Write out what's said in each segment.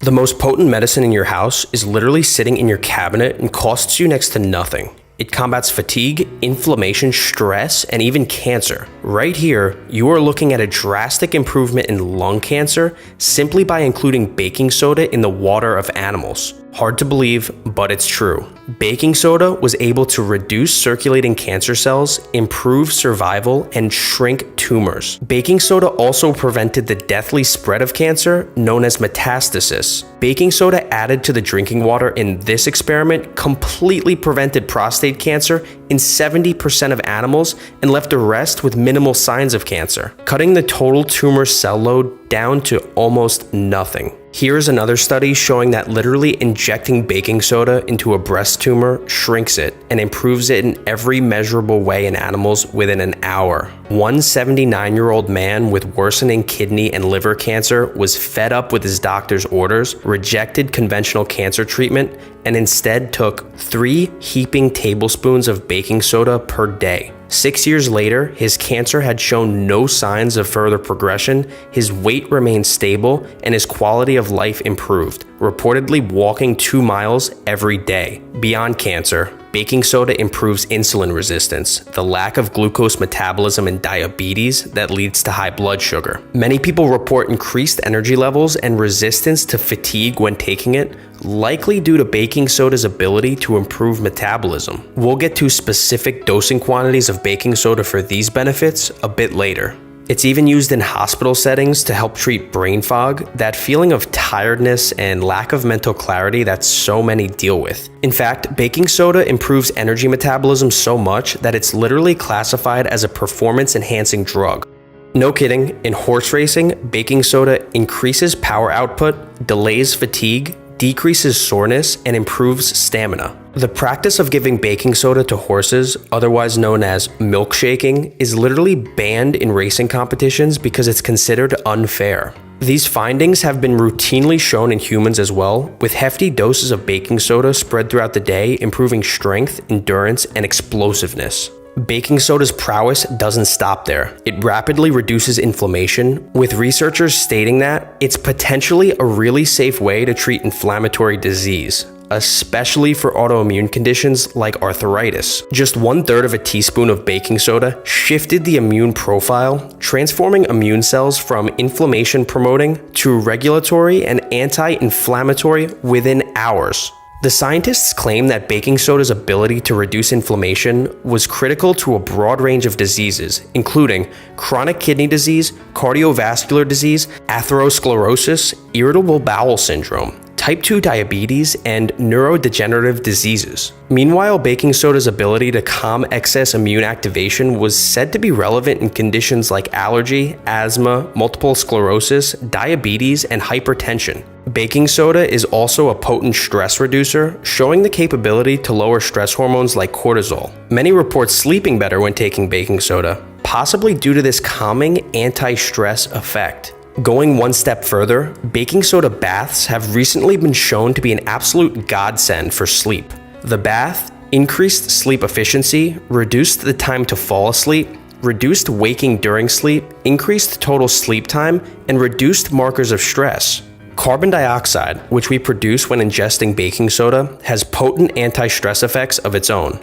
The most potent medicine in your house is literally sitting in your cabinet and costs you next to nothing. It combats fatigue, inflammation, stress, and even cancer. Right here, you are looking at a drastic improvement in lung cancer simply by including baking soda in the water of animals. Hard to believe, but it's true. Baking soda was able to reduce circulating cancer cells, improve survival, and shrink tumors. Baking soda also prevented the deathly spread of cancer, known as metastasis. Baking soda added to the drinking water in this experiment completely prevented prostate cancer in 70% of animals and left the rest with minimal signs of cancer, cutting the total tumor cell load down to almost nothing. Here's another study showing that literally injecting baking soda into a breast tumor shrinks it and improves it in every measurable way in animals within an hour. One 79-year-old man with worsening kidney and liver cancer was fed up with his doctor's orders, rejected conventional cancer treatment, and instead took 3 heaping tablespoons of baking soda per day. 6 years later, his cancer had shown no signs of further progression, his weight remained stable, and his quality of life improved, reportedly walking 2 miles every day. Beyond cancer, baking soda improves insulin resistance, the lack of glucose metabolism in diabetes that leads to high blood sugar. Many people report increased energy levels and resistance to fatigue when taking it, likely due to baking soda's ability to improve metabolism. We'll get to specific dosing quantities of baking soda for these benefits a bit later. It's even used in hospital settings to help treat brain fog, that feeling of tiredness and lack of mental clarity that so many deal with. In fact, baking soda improves energy metabolism so much that it's literally classified as a performance-enhancing drug. No kidding, in horse racing, baking soda increases power output, delays fatigue, decreases soreness, and improves stamina. The practice of giving baking soda to horses, otherwise known as milkshaking, is literally banned in racing competitions because it's considered unfair. These findings have been routinely shown in humans as well, with hefty doses of baking soda spread throughout the day, improving strength, endurance, and explosiveness. Baking soda's prowess doesn't stop there. It rapidly reduces inflammation, with researchers stating that it's potentially a really safe way to treat inflammatory disease, especially for autoimmune conditions like arthritis. Just 1/3 of a teaspoon of baking soda shifted the immune profile, transforming immune cells from inflammation-promoting to regulatory and anti-inflammatory within hours. The scientists claim that baking soda's ability to reduce inflammation was critical to a broad range of diseases, including chronic kidney disease, cardiovascular disease, atherosclerosis, irritable bowel syndrome, type 2 diabetes, and neurodegenerative diseases. Meanwhile, baking soda's ability to calm excess immune activation was said to be relevant in conditions like allergy, asthma, multiple sclerosis, diabetes, and hypertension. Baking soda is also a potent stress reducer, showing the capability to lower stress hormones like cortisol. Many report sleeping better when taking baking soda, possibly due to this calming anti-stress effect. Going one step further, baking soda baths have recently been shown to be an absolute godsend for sleep. The bath increased sleep efficiency, reduced the time to fall asleep, reduced waking during sleep, increased total sleep time, and reduced markers of stress. Carbon dioxide, which we produce when ingesting baking soda, has potent anti-stress effects of its own.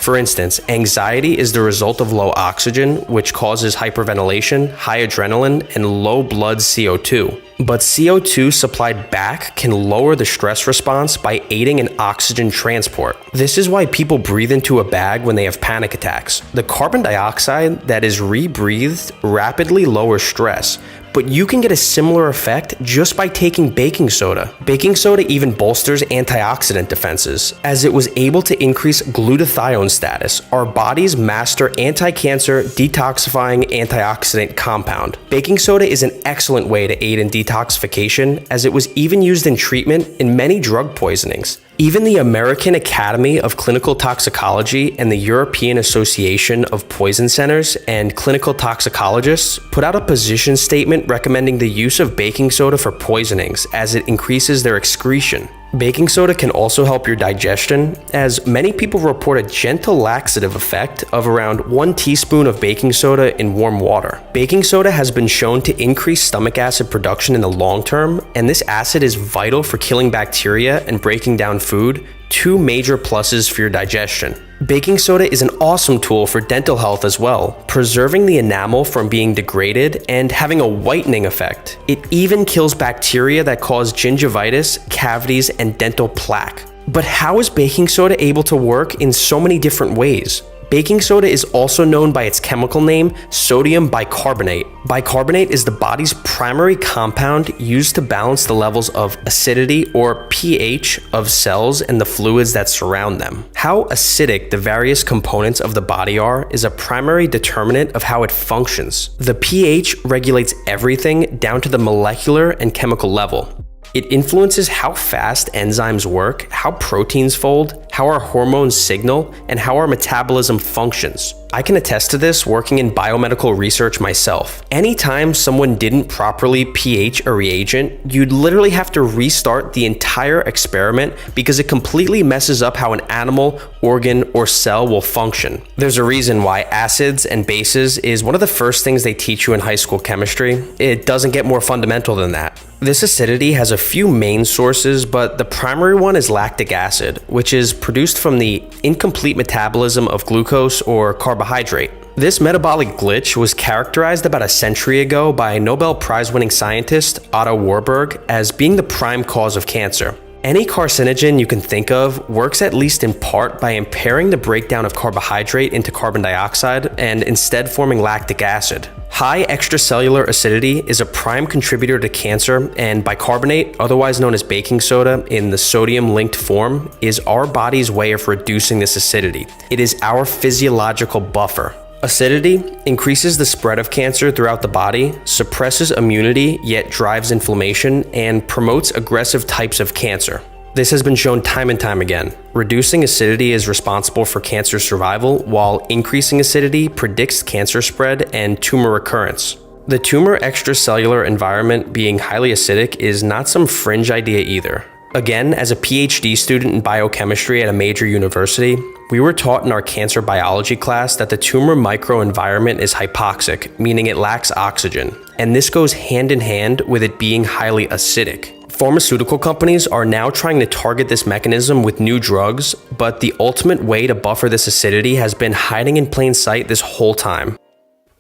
For instance, anxiety is the result of low oxygen, which causes hyperventilation, high adrenaline, and low blood CO2. But CO2 supplied back can lower the stress response by aiding in oxygen transport. This is why people breathe into a bag when they have panic attacks. The carbon dioxide that is rebreathed rapidly lowers stress, but you can get a similar effect just by taking baking soda. Baking soda even bolsters antioxidant defenses, as it was able to increase glutathione status, our body's master anti-cancer detoxifying antioxidant compound. Baking soda is an excellent way to aid in detoxification, as it was even used in treatment in many drug poisonings. Even the American Academy of Clinical Toxicology and the European Association of Poison Centers and Clinical Toxicologists put out a position statement recommending the use of baking soda for poisonings, as it increases their excretion. Baking soda can also help your digestion, as many people report a gentle laxative effect of around 1 teaspoon of baking soda in warm water. Baking soda has been shown to increase stomach acid production in the long term, and this acid is vital for killing bacteria and breaking down food, 2 major pluses for your digestion. Baking soda is an awesome tool for dental health as well, preserving the enamel from being degraded and having a whitening effect. It even kills bacteria that cause gingivitis, cavities, and dental plaque. But how is baking soda able to work in so many different ways? Baking soda is also known by its chemical name, sodium bicarbonate. Bicarbonate is the body's primary compound used to balance the levels of acidity or pH of cells and the fluids that surround them. How acidic the various components of the body are is a primary determinant of how it functions. The pH regulates everything down to the molecular and chemical level. It influences how fast enzymes work, how proteins fold, how our hormones signal, and how our metabolism functions. I can attest to this working in biomedical research myself. Anytime someone didn't properly pH a reagent, you'd literally have to restart the entire experiment because it completely messes up how an animal, organ, or cell will function. There's a reason why acids and bases is one of the first things they teach you in high school chemistry. It doesn't get more fundamental than that. This acidity has a few main sources, but the primary one is lactic acid, which is produced from the incomplete metabolism of glucose or carbohydrate. This metabolic glitch was characterized about a century ago by Nobel Prize-winning scientist Otto Warburg as being the prime cause of cancer. Any carcinogen you can think of works at least in part by impairing the breakdown of carbohydrate into carbon dioxide and instead forming lactic acid. High extracellular acidity is a prime contributor to cancer, and bicarbonate, otherwise known as baking soda in the sodium-linked form, is our body's way of reducing this acidity. It is our physiological buffer. Acidity increases the spread of cancer throughout the body, suppresses immunity yet drives inflammation, and promotes aggressive types of cancer. This has been shown time and time again. Reducing acidity is responsible for cancer survival, while increasing acidity predicts cancer spread and tumor recurrence. The tumor extracellular environment being highly acidic is not some fringe idea either. Again, as a PhD student in biochemistry at a major university, we were taught in our cancer biology class that the tumor microenvironment is hypoxic, meaning it lacks oxygen, and this goes hand in hand with it being highly acidic. Pharmaceutical companies are now trying to target this mechanism with new drugs, but the ultimate way to buffer this acidity has been hiding in plain sight this whole time.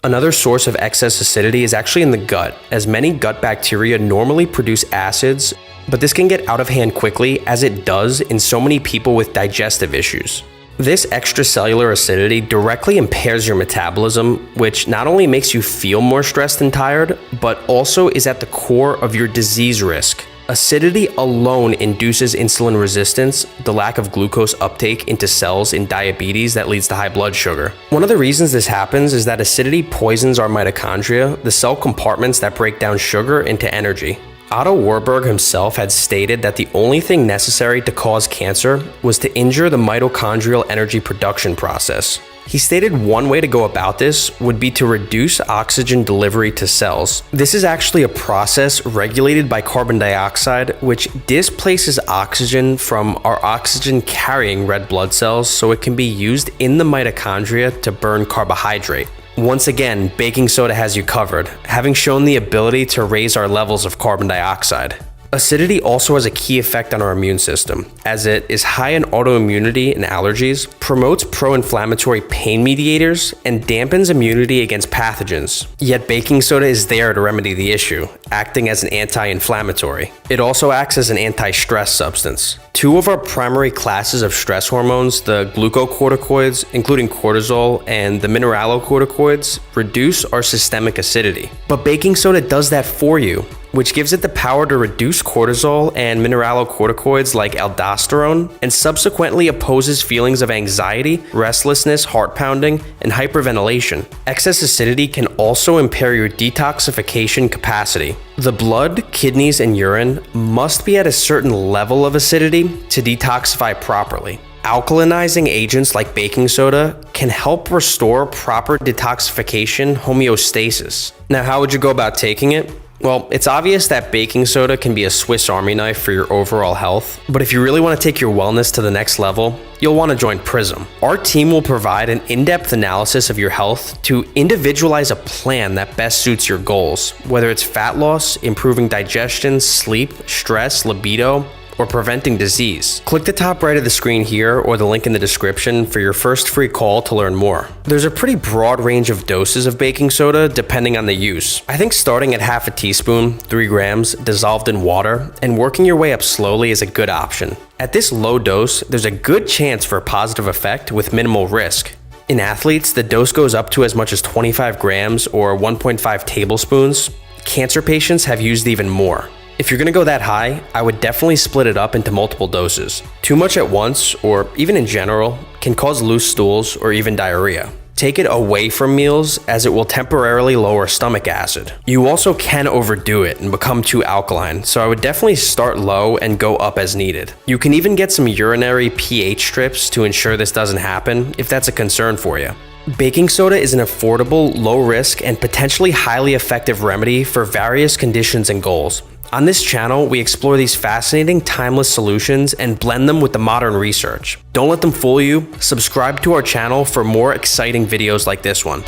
Another source of excess acidity is actually in the gut, as many gut bacteria normally produce acids, but this can get out of hand quickly, as it does in so many people with digestive issues. This extracellular acidity directly impairs your metabolism, which not only makes you feel more stressed and tired, but also is at the core of your disease risk. Acidity alone induces insulin resistance, the lack of glucose uptake into cells in diabetes that leads to high blood sugar. One of the reasons this happens is that acidity poisons our mitochondria, the cell compartments that break down sugar into energy. Otto Warburg himself had stated that the only thing necessary to cause cancer was to injure the mitochondrial energy production process. He stated one way to go about this would be to reduce oxygen delivery to cells. This is actually a process regulated by carbon dioxide, which displaces oxygen from our oxygen-carrying red blood cells so it can be used in the mitochondria to burn carbohydrate. Once again, baking soda has you covered, having shown the ability to raise our levels of carbon dioxide. Acidity also has a key effect on our immune system, as it is high in autoimmunity and allergies, promotes pro-inflammatory pain mediators, and dampens immunity against pathogens. Yet baking soda is there to remedy the issue, acting as an anti-inflammatory. It also acts as an anti-stress substance. Two of our primary classes of stress hormones, the glucocorticoids, including cortisol, and the mineralocorticoids, reduce our systemic acidity. But baking soda does that for you, which gives it the power to reduce cortisol and mineralocorticoids like aldosterone, and subsequently opposes feelings of anxiety, restlessness, heart pounding, and hyperventilation. Excess acidity can also impair your detoxification capacity. The blood, kidneys, and urine must be at a certain level of acidity to detoxify properly. Alkalinizing agents like baking soda can help restore proper detoxification homeostasis. Now, how would you go about taking it? Well, it's obvious that baking soda can be a Swiss Army knife for your overall health, but if you really want to take your wellness to the next level, you'll want to join Prism. Our team will provide an in-depth analysis of your health to individualize a plan that best suits your goals, whether it's fat loss, improving digestion, sleep, stress, libido, or preventing disease. Click the top right of the screen here or the link in the description for your first free call to learn more. There's a pretty broad range of doses of baking soda depending on the use. I think starting at half a teaspoon, 3 grams, dissolved in water, and working your way up slowly is a good option. At this low dose, there's a good chance for a positive effect with minimal risk. In athletes, the dose goes up to as much as 25 grams or 1.5 tablespoons. Cancer patients have used even more. If you're gonna go that high, I would definitely split it up into multiple doses. Too much at once, or even in general, can cause loose stools or even diarrhea. Take it away from meals as it will temporarily lower stomach acid. You also can overdo it and become too alkaline, so I would definitely start low and go up as needed. You can even get some urinary pH strips to ensure this doesn't happen if that's a concern for you. Baking soda is an affordable, low-risk, and potentially highly effective remedy for various conditions and goals. On this channel, we explore these fascinating, timeless solutions and blend them with the modern research. Don't let them fool you. Subscribe to our channel for more exciting videos like this one.